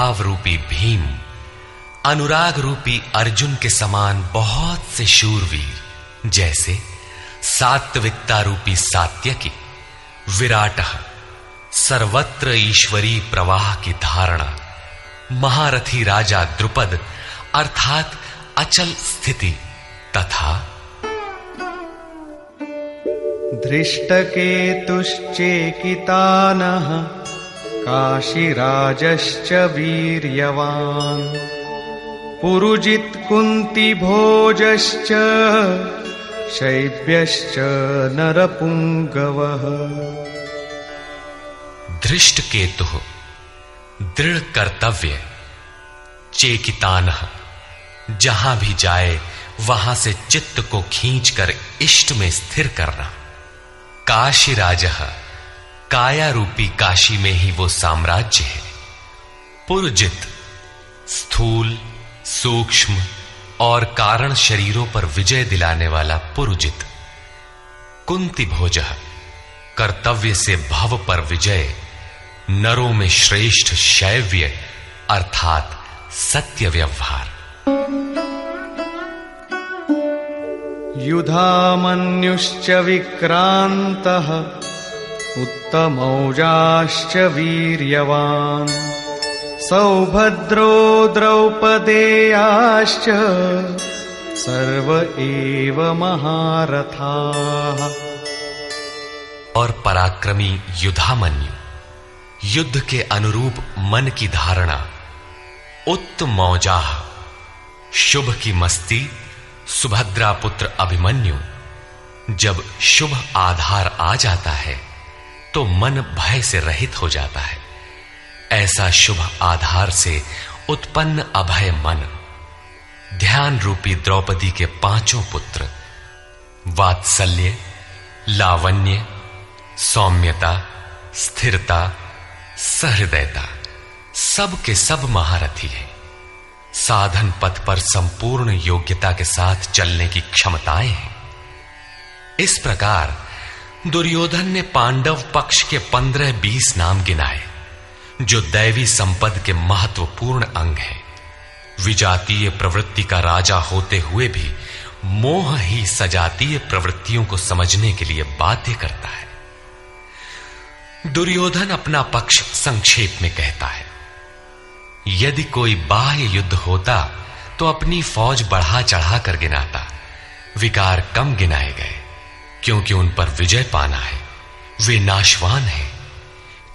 भाव रूपी भीम, अनुराग रूपी अर्जुन के समान बहुत से शूरवीर, जैसे सात्विकता रूपी सात्यकी, विराटः सर्वत्र ईश्वरी प्रवाह की धारणा, महारथी राजा द्रुपद अर्थात अचल स्थिति, तथा धृष्टकेतुश्चेकितानः काशीराजश्च वीर्यवान्, पुरुजित् कुन्तिभोजश्च शैब्यश्च नरपुंगवः। धृष्टकेतुः दृढ़ कर्तव्य, चेकितानः जहां भी जाए वहां से चित्त को खींचकर इष्ट में स्थिर करना, काशीराजः काया रूपी काशी में ही वो साम्राज्य है, पुरुजित स्थूल सूक्ष्म और कारण शरीरों पर विजय दिलाने वाला पुरुजित, कुंती भोजः कर्तव्य से भव पर विजय, नरों में श्रेष्ठ शैव्य अर्थात सत्य व्यवहार। युधामन्युश्च विक्रान्तः उत्तमौजाश्च वीर्यवान्, सौभद्रो द्रौपदेयाश्च सर्व एव महारथाः। और पराक्रमी युधामन्यु, युद्ध के अनुरूप मन की धारणा, उत्तमौजाः शुभ की मस्ती, सुभद्रा पुत्र अभिमन्यु, जब शुभ आधार आ जाता है तो मन भय से रहित हो जाता है, ऐसा शुभ आधार से उत्पन्न अभय मन, ध्यान रूपी द्रौपदी के पांचों पुत्र, वात्सल्य, लावण्य, सौम्यता, स्थिरता, सहृदयता, सब के सब महारथी हैं, साधन पथ पर संपूर्ण योग्यता के साथ चलने की क्षमताएं हैं। इस प्रकार दुर्योधन ने पांडव पक्ष के 15-20 नाम गिनाए, जो दैवी संपद के महत्वपूर्ण अंग हैं। विजातीय प्रवृत्ति का राजा होते हुए भी मोह ही सजातीय प्रवृत्तियों को समझने के लिए बाध्य करता है। दुर्योधन अपना पक्ष संक्षेप में कहता है, यदि कोई बाह्य युद्ध होता तो अपनी फौज बढ़ा चढ़ा कर गिनाता, विकार कम गिनाए गए, क्योंकि उन पर विजय पाना है, वे नाशवान हैं।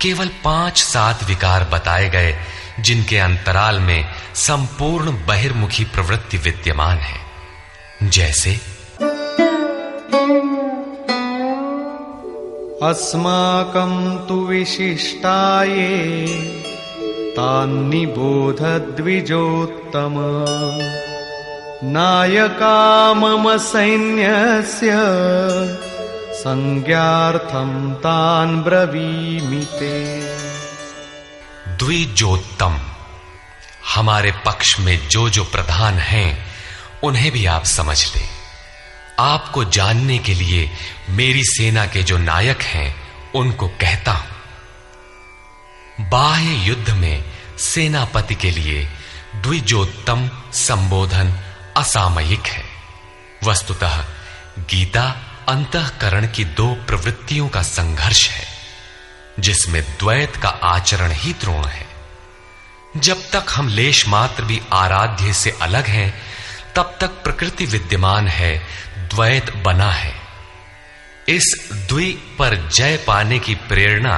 केवल 5-7 विकार बताए गए, जिनके अंतराल में संपूर्ण बहिर्मुखी प्रवृत्ति विद्यमान है, जैसे अस्माकं तु विशिष्टाये तान्निबोध द्विजोत्तम, नायका मम सैन्यस्य संज्ञार्थं तान् ब्रवीमि ते। द्विजोत्तम, हमारे पक्ष में जो जो प्रधान हैं उन्हें भी आप समझ लें। आपको जानने के लिए मेरी सेना के जो नायक हैं उनको कहता हूं। बाह्य युद्ध में सेनापति के लिए द्विजोत्तम संबोधन असामयिक है। वस्तुतः गीता अंतःकरण की 2 प्रवृत्तियों का संघर्ष है, जिसमें द्वैत का आचरण ही द्रोण है। जब तक हम लेश मात्र भी आराध्य से अलग हैं, तब तक प्रकृति विद्यमान है, द्वैत बना है। इस द्वि पर जय पाने की प्रेरणा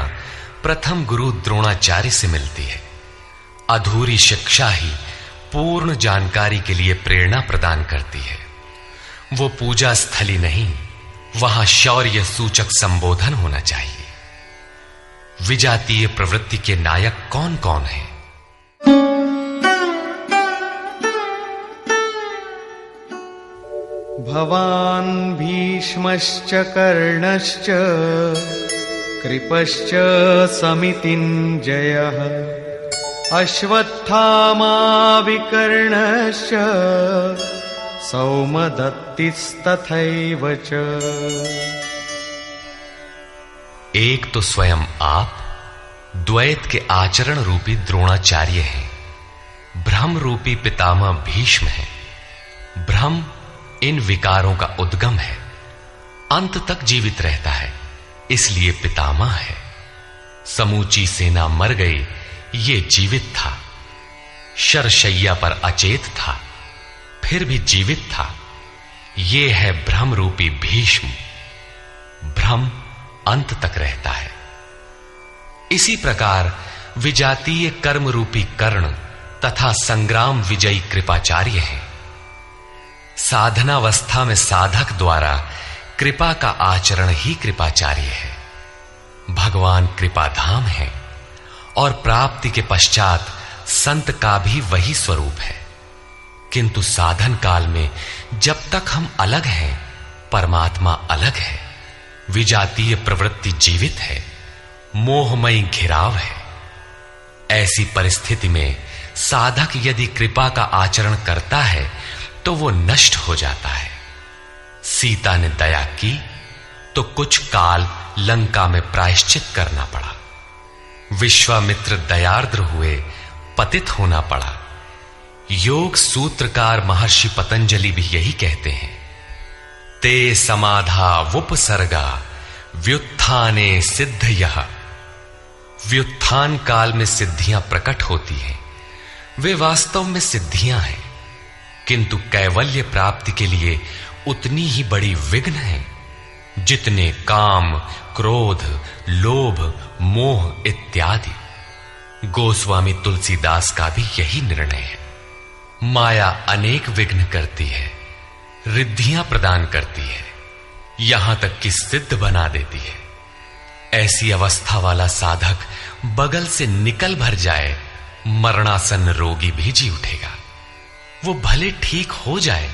प्रथम गुरु द्रोणाचार्य से मिलती है। अधूरी शिक्षा ही पूर्ण जानकारी के लिए प्रेरणा प्रदान करती है। वो पूजा स्थली नहीं, वहां शौर्य सूचक संबोधन होना चाहिए। विजातीय प्रवृत्ति के नायक कौन कौन हैं? भवान् भीष्मश्च कर्णश्च कृपश्च समितिञ्जयः अश्वत्थामा विकर्णश्च सौमदत्तिस्तथैव च। एक तो स्वयं आप द्वैत के आचरण रूपी द्रोणाचार्य हैं, भ्रम रूपी पितामह भीष्म है। भ्रम इन विकारों का उद्गम है, अंत तक जीवित रहता है, इसलिए पितामह है। समूची सेना मर गई, ये जीवित था। शरशैया पर अचेत था, फिर भी जीवित था। ये है भ्रम रूपी भीष्म। भ्रम अंत तक रहता है। इसी प्रकार विजातीय कर्म रूपी कर्ण तथा संग्राम विजयी कृपाचार्य हैं। साधनावस्था में साधक द्वारा कृपा का आचरण ही कृपाचार्य है। भगवान कृपाधाम है और प्राप्ति के पश्चात संत का भी वही स्वरूप है। किंतु साधन काल में जब तक हम अलग हैं, परमात्मा अलग है। विजातीय प्रवृत्ति जीवित है, मोहमयी घिराव है। ऐसी परिस्थिति में साधक यदि कृपा का आचरण करता है तो वो नष्ट हो जाता है। सीता ने दया की तो कुछ काल लंका में प्रायश्चित करना पड़ा। विश्वामित्र दयार्द्र हुए, पतित होना पड़ा। योग सूत्रकार महर्षि पतंजलि भी यही कहते हैं, ते समाधा वुपसर्गा व्युत्थाने सिद्धयः। व्युत्थान काल में सिद्धियां प्रकट होती हैं, वे वास्तव में सिद्धियां हैं, किंतु कैवल्य प्राप्ति के लिए उतनी ही बड़ी विघ्न है जितने काम, क्रोध, लोभ, मोह इत्यादि। गोस्वामी तुलसीदास का भी यही निर्णय है। माया अनेक विघ्न करती है, रिद्धियां प्रदान करती है, यहां तक कि सिद्ध बना देती है। ऐसी अवस्था वाला साधक बगल से निकल भर जाए, मरणासन रोगी भी जी उठेगा। वो भले ठीक हो जाए,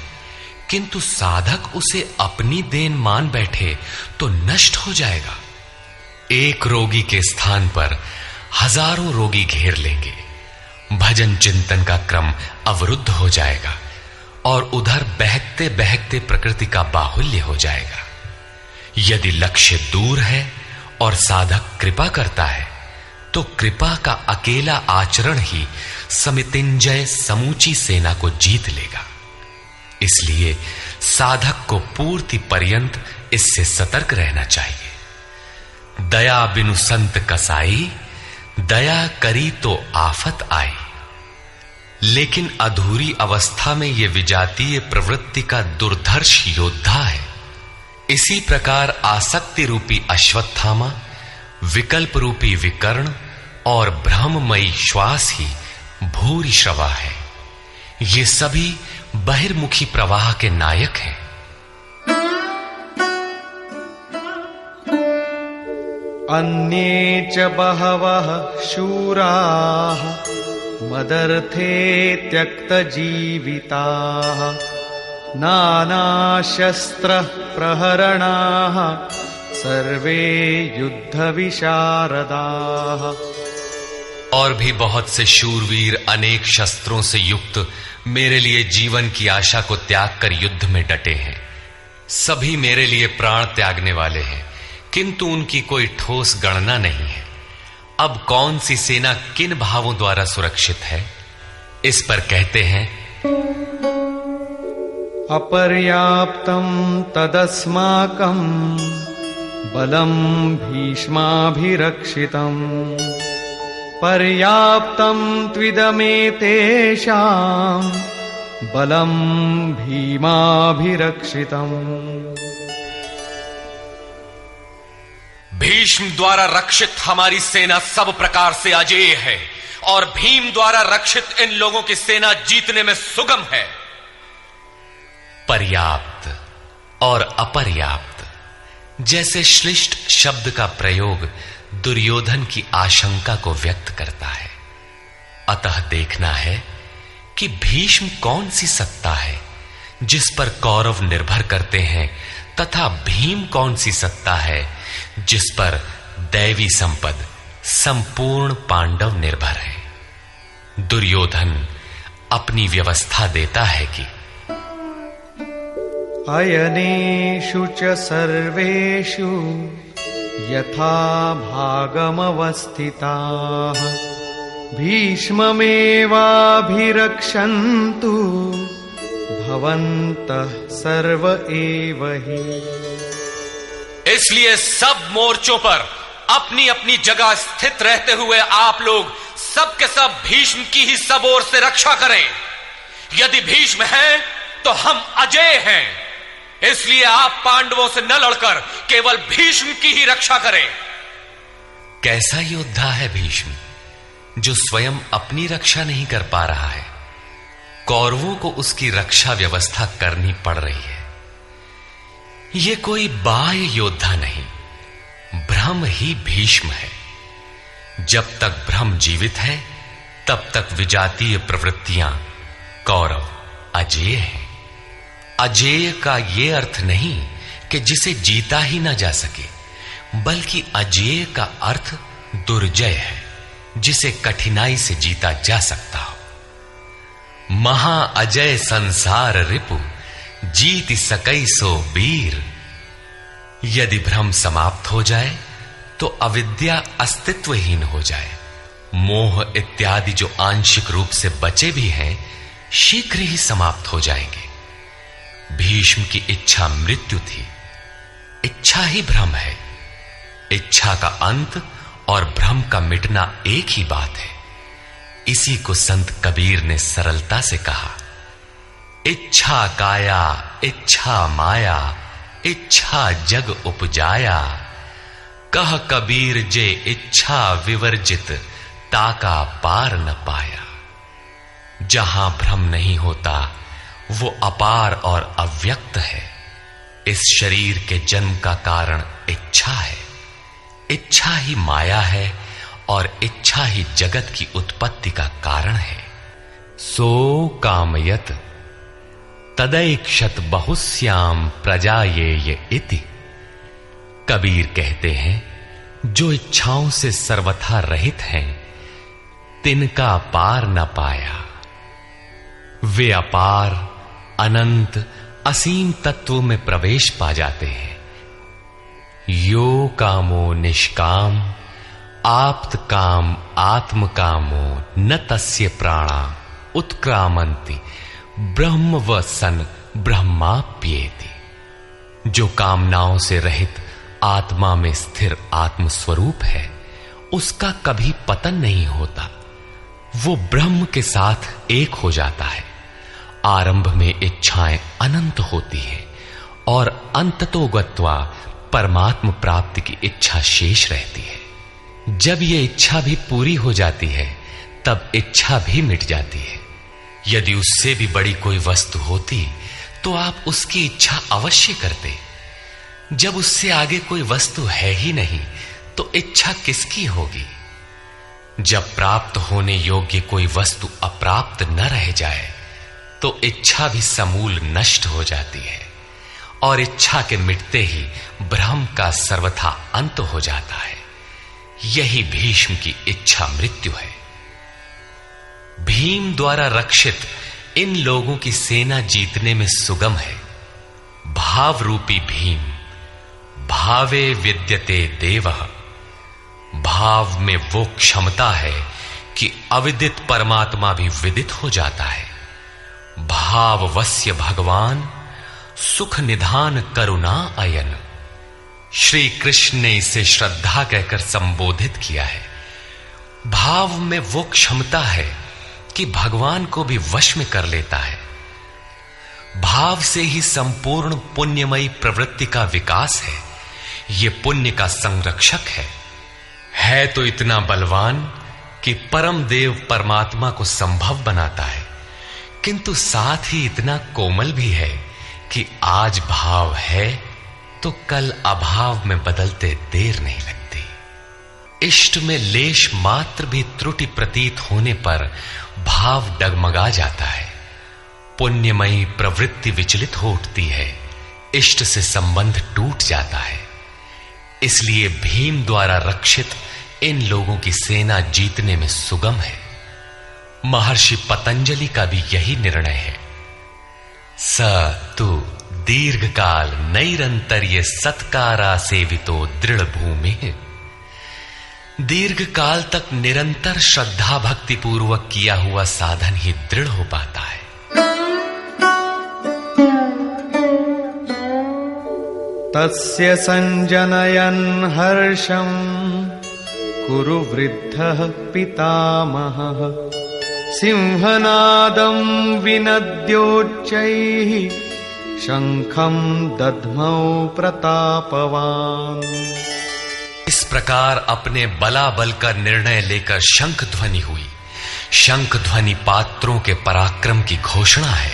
किंतु साधक उसे अपनी देन मान बैठे तो नष्ट हो जाएगा। एक रोगी के स्थान पर हजारों रोगी घेर लेंगे। भजन चिंतन का क्रम अवरुद्ध हो जाएगा और उधर बहकते बहकते प्रकृति का बाहुल्य हो जाएगा। यदि लक्ष्य दूर है और साधक कृपा करता है तो कृपा का अकेला आचरण ही समितिंजय समूची सेना को जीत लेगा। इसलिए साधक को पूर्ति पर्यंत इससे सतर्क रहना चाहिए। दया बिनु संत कसाई, दया करी तो आफत आई। लेकिन अधूरी अवस्था में यह विजातीय प्रवृत्ति का दुर्धर्ष योद्धा है। इसी प्रकार आसक्ति रूपी अश्वत्थामा, विकल्प रूपी विकर्ण और भ्रममयी श्वास ही भूरि श्रवा है। ये सभी बहिर्मुखी प्रवाह के नायक हैं। अन्ये च बहवः शूराः मदर्थे त्यक्तजीविताः नानाशस्त्र प्रहरणाः सर्वे युद्धविशारदाः। और भी बहुत से शूरवीर अनेक शस्त्रों से युक्त मेरे लिए जीवन की आशा को त्याग कर युद्ध में डटे हैं। सभी मेरे लिए प्राण त्यागने वाले हैं, किंतु उनकी कोई ठोस गणना नहीं है। अब कौन सी सेना किन भावों द्वारा सुरक्षित है? इस पर कहते हैं, अपर्याप्तं तदस्माकं बलं भीष्माभिरक्षितं पर्याप्तं त्विदमेतेषां बलं भीमाभिरक्षितं। भीष्म द्वारा रक्षित हमारी सेना सब प्रकार से अजेय है और भीम द्वारा रक्षित इन लोगों की सेना जीतने में सुगम है। पर्याप्त और अपर्याप्त जैसे श्लिष्ट शब्द का प्रयोग दुर्योधन की आशंका को व्यक्त करता है। अतः देखना है कि भीष्म कौन सी सत्ता है जिस पर कौरव निर्भर करते हैं, तथा भीम कौन सी सत्ता है जिस पर दैवी संपद संपूर्ण पांडव निर्भर है। दुर्योधन अपनी व्यवस्था देता है कि अयनेषु च सर्वेषु यथा भागमवस्थिताः भीष्ममेवाभिरक्षन्तु भवन्तः सर्व एव हि। इसलिए सब मोर्चों पर अपनी अपनी जगह स्थित रहते हुए आप लोग सब के सब भीष्म की ही सब ओर से रक्षा करें। यदि भीष्म हैं तो हम अजेय हैं, इसलिए आप पांडवों से न लड़कर केवल भीष्म की ही रक्षा करें। कैसा योद्धा है भीष्म, जो स्वयं अपनी रक्षा नहीं कर पा रहा है, कौरवों को उसकी रक्षा व्यवस्था करनी पड़ रही है। यह कोई बाह्य योद्धा नहीं, ब्रह्म ही भीष्म है। जब तक ब्रह्म जीवित है तब तक विजातीय प्रवृत्तियां कौरव अजेय हैं। अजेय का यह अर्थ नहीं कि जिसे जीता ही ना जा सके, बल्कि अजेय का अर्थ दुर्जय है, जिसे कठिनाई से जीता जा सकता हो। महा अजय संसार रिपु जीति सकई सो वीर। यदि भ्रम समाप्त हो जाए तो अविद्या अस्तित्वहीन हो जाए। मोह इत्यादि जो आंशिक रूप से बचे भी हैं, शीघ्र ही समाप्त हो जाएंगे। भीष्म की इच्छा मृत्यु थी, इच्छा ही भ्रम है। इच्छा का अंत और भ्रम का मिटना एक ही बात है। इसी को संत कबीर ने सरलता से कहा, इच्छा काया इच्छा माया इच्छा जग उपजाया। कह कबीर जे इच्छा विवर्जित ताका पार न पाया। जहां भ्रम नहीं होता वो अपार और अव्यक्त है। इस शरीर के जन्म का कारण इच्छा है, इच्छा ही माया है और इच्छा ही जगत की उत्पत्ति का कारण है। सो कामयत तदैक्षत बहुश्याम प्रजायेय इति। कबीर कहते हैं, जो इच्छाओं से सर्वथा रहित हैं, तिनका पार न पाया। वे अपार अनंत असीम तत्व में प्रवेश पा जाते हैं। यो कामो निष्काम आप्त काम आत्म कामो न तस्य प्राणा उत्क्रामंति ब्रह्म व सन ब्रह्माप्येति। जो कामनाओं से रहित आत्मा में स्थिर आत्म स्वरूप है, उसका कभी पतन नहीं होता। वो ब्रह्म के साथ एक हो जाता है। आरंभ में इच्छाएं अनंत होती हैं और अंततो गत्वा परमात्म प्राप्ति की इच्छा शेष रहती है। जब ये इच्छा भी पूरी हो जाती है, तब इच्छा भी मिट जाती है। यदि उससे भी बड़ी कोई वस्तु होती तो आप उसकी इच्छा अवश्य करते। जब उससे आगे कोई वस्तु है ही नहीं, तो इच्छा किसकी होगी? जब प्राप्त होने योग्य कोई वस्तु अप्राप्त न रह जाए, तो इच्छा भी समूल नष्ट हो जाती है और इच्छा के मिटते ही भ्रम का सर्वथा अंत हो जाता है। यही भीष्म की इच्छा मृत्यु है। भीम द्वारा रक्षित इन लोगों की सेना जीतने में सुगम है। भाव रूपी भीम भावे विद्यते देवः। भाव में वो क्षमता है कि अविदित परमात्मा भी विदित हो जाता है। भाववस्य भगवान सुख निधान करुणा अयन। श्री कृष्ण ने इसे श्रद्धा कहकर संबोधित किया है। भाव में वो क्षमता है कि भगवान को भी वश में कर लेता है। भाव से ही संपूर्ण पुण्यमयी प्रवृत्ति का विकास है। यह पुण्य का संरक्षक है तो इतना बलवान कि परम देव परमात्मा को संभव बनाता है, किंतु साथ ही इतना कोमल भी है कि आज भाव है तो कल अभाव में बदलते देर नहीं लगती। इष्ट में लेश मात्र भी त्रुटि प्रतीत होने पर भाव डगमगा जाता है। पुण्यमयी प्रवृत्ति विचलित हो उठती है, इष्ट से संबंध टूट जाता है। इसलिए भीम द्वारा रक्षित इन लोगों की सेना जीतने में सुगम है। महर्षि पतंजलि का भी यही निर्णय है। स तु दीर्घकाल नैरंतर्य सत्कारा सेवितो दृढ़ भूमि। दीर्घ काल तक निरंतर श्रद्धा भक्ति पूर्वक किया हुआ साधन ही दृढ़ हो पाता है। तस्य संजनयन् हर्षं कुरु वृद्धः पितामहः सिंहनादं विनद्योच्चैः शंखं दध्मौ प्रतापवान्। इस प्रकार अपने बलाबल का निर्णय लेकर शंख ध्वनि हुई। शंख ध्वनि पात्रों के पराक्रम की घोषणा है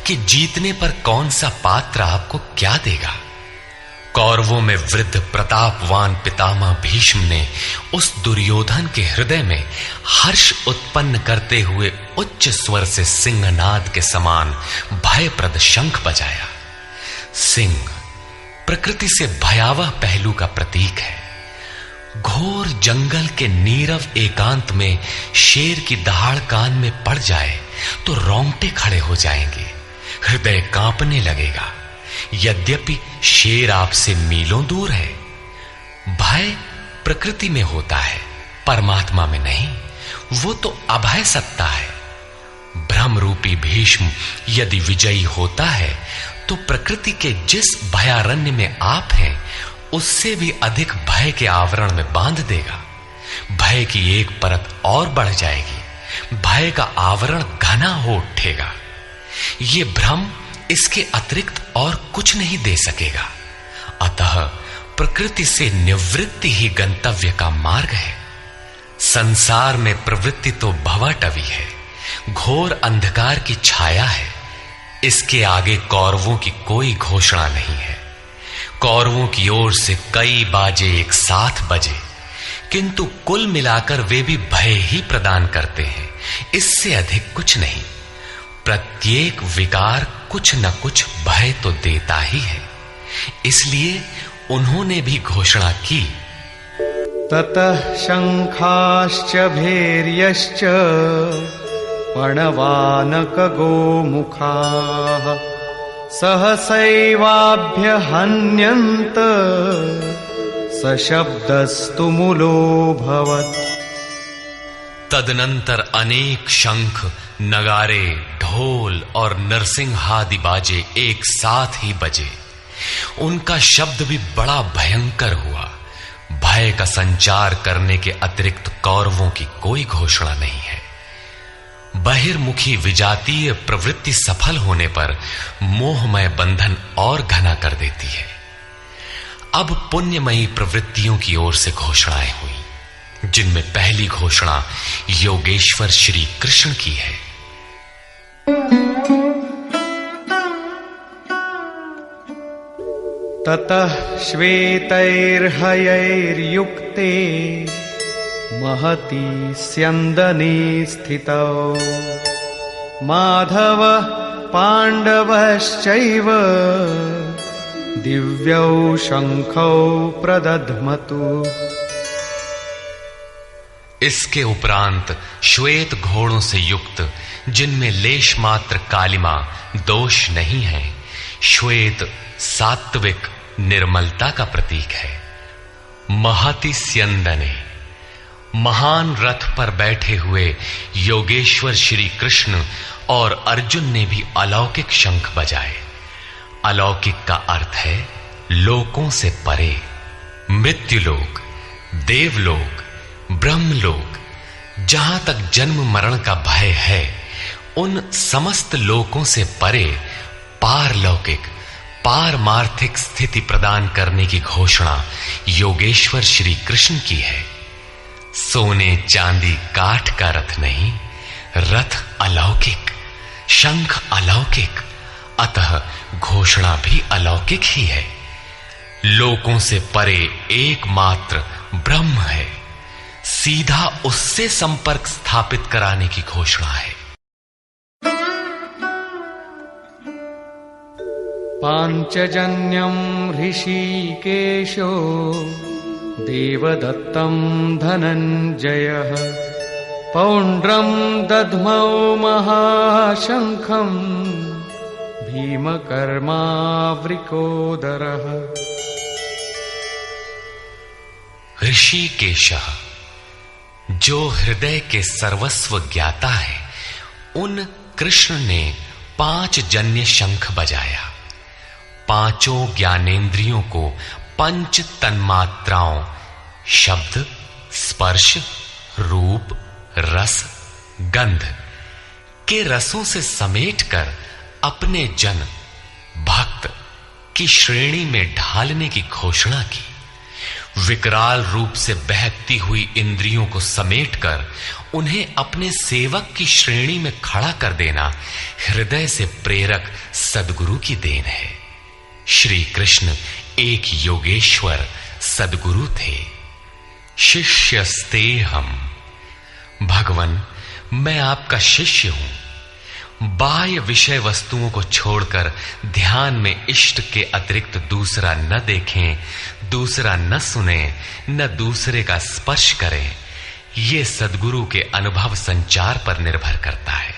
कि जीतने पर कौन सा पात्र आपको क्या देगा। कौरवों में वृद्ध प्रतापवान पितामह भीष्म ने उस दुर्योधन के हृदय में हर्ष उत्पन्न करते हुए उच्च स्वर से सिंहनाद के समान भयप्रद शंख बजाया। सिंह प्रकृति से भयावह पहलू का प्रतीक है। घोर जंगल के नीरव एकांत में शेर की दहाड़ कान में पड़ जाए तो रोंगटे खड़े हो जाएंगे, हृदय कांपने लगेगा। यद्यपि शेर आपसे मीलों दूर है। भय प्रकृति में होता है, परमात्मा में नहीं। वो तो अभय सत्ता है। भ्रम रूपी भीष्म यदि विजयी होता है तो प्रकृति के जिस भयारण्य में आप हैं उससे भी अधिक भय के आवरण में बांध देगा। भय की एक परत और बढ़ जाएगी, भय का आवरण घना हो उठेगा। ये भ्रम इसके अतिरिक्त और कुछ नहीं दे सकेगा। अतः प्रकृति से निवृत्ति ही गंतव्य का मार्ग है। संसार में प्रवृत्ति तो भवाटवी है, घोर अंधकार की छाया है। इसके आगे कौरवों की कोई घोषणा नहीं है। कौरवों की ओर से कई बाजे एक साथ बजे, किंतु कुल मिलाकर वे भी भय ही प्रदान करते हैं, इससे अधिक कुछ नहीं। प्रत्येक विकार कुछ न कुछ भय तो देता ही है। इसलिए उन्होंने भी घोषणा की, ततः शंखाश्च भैर्यश्च पणवानक गोमुखाः सहसैवाभ्यहन्यन्त सशब्दस्तु मूलोऽभवत्। तदनंतर अनेक शंख, नगारे, ढोल और नरसिंहादि बाजे एक साथ ही बजे। उनका शब्द भी बड़ा भयंकर हुआ। भय का संचार करने के अतिरिक्त कौरवों की कोई घोषणा नहीं है। बहिर्मुखी विजातीय प्रवृत्ति सफल होने पर मोहमय बंधन और घना कर देती है। अब पुण्यमयी प्रवृत्तियों की ओर से घोषणाएं हुई, जिनमें पहली घोषणा योगेश्वर श्री कृष्ण की है। ततः श्वेतैर्हयैर्युक्ते महती स्यन्दने स्थितौ माधव पांडवश्चैव दिव्यौ शंखौ प्रदध्मतु। इसके उपरांत श्वेत घोड़ों से युक्त, जिनमें लेश मात्र कालिमा दोष नहीं है, श्वेत सात्विक निर्मलता का प्रतीक है। महति स्यन्दने, महान रथ पर बैठे हुए योगेश्वर श्री कृष्ण और अर्जुन ने भी अलौकिक शंख बजाए। अलौकिक का अर्थ है लोकों से परे। मृत्युलोक, देवलोक, ब्रह्मलोक, जहां तक जन्म मरण का भय है, उन समस्त लोकों से परे पारलौकिक, पारमार्थिक स्थिति प्रदान करने की घोषणा योगेश्वर श्री कृष्ण की है। सोने चांदी काठ का रथ नहीं, रथ अलौकिक, शंख अलौकिक, अतः घोषणा भी अलौकिक ही है। लोकों से परे एकमात्र ब्रह्म है, सीधा उससे संपर्क स्थापित कराने की घोषणा है। पांचजन्यं ऋषिकेशो देवदत्तं धनंजयः पौंड्रं दध्मौ महाशंखं भीमकर्मावृकोदरः। ऋषिकेशः जो हृदय के सर्वस्व ज्ञाता है, उन कृष्ण ने 5 जन्य शंख बजाया। 5 ज्ञानेंद्रियों को 5 तन्मात्राओं शब्द, स्पर्श, रूप, रस, गंध के रसों से समेटकर अपने जन भक्त की श्रेणी में ढालने की घोषणा की। विकराल रूप से बहकती हुई इंद्रियों को समेटकर उन्हें अपने सेवक की श्रेणी में खड़ा कर देना हृदय से प्रेरक सद्गुरु की देन है। श्री कृष्ण एक योगेश्वर सद्गुरु थे। शिष्यस्ते हम, भगवन मैं आपका शिष्य हूं। बाह्य विषय वस्तुओं को छोड़कर ध्यान में इष्ट के अतिरिक्त दूसरा न देखें, दूसरा न सुने, न दूसरे का स्पर्श करें। यह सद्गुरु के अनुभव संचार पर निर्भर करता है।